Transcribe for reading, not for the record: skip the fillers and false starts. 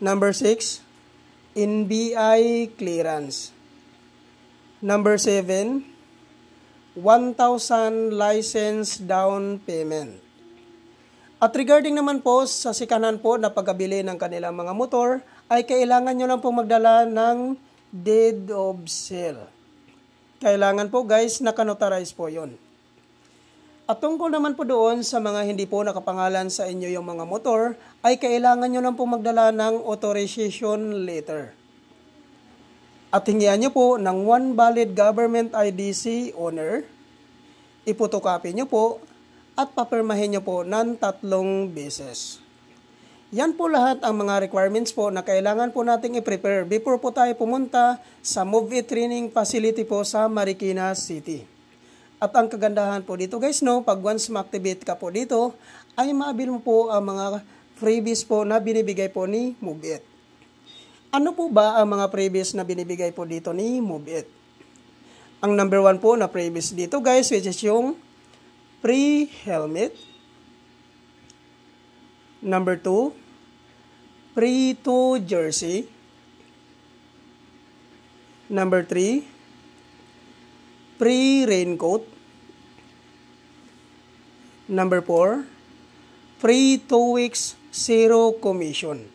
Number 6, NBI clearance. Number 7, 1,000 license down payment. At regarding naman po sa sikanan po na pagkabili ng kanilang mga motor, ay kailangan nyo lang po magdala ng deed of sale. Kailangan po guys, nakanotarize po yun. At tungkol naman po doon sa mga hindi po nakapangalan sa inyo yung mga motor, ay kailangan nyo lang po magdala ng authorization letter. At hingian nyo po ng one valid government IDC owner, ipotocopy nyo po, at papirmahin nyo po ng 3 beses. Yan po lahat ang mga requirements po na kailangan po nating i-prepare before po tayo pumunta sa Move It Training Facility po sa Marikina City. At ang kagandahan po dito guys, no, pag once ma-activate ka po dito, ay maabil mo po ang mga freebies po na binibigay po ni Move It. Ano po ba ang mga freebies na binibigay po dito ni Move It? Ang number 1 po na freebies dito guys, which is yung free helmet. Number 2, free 2 jersey. Number 3, free raincoat. Number 4, free 2 weeks zero commission.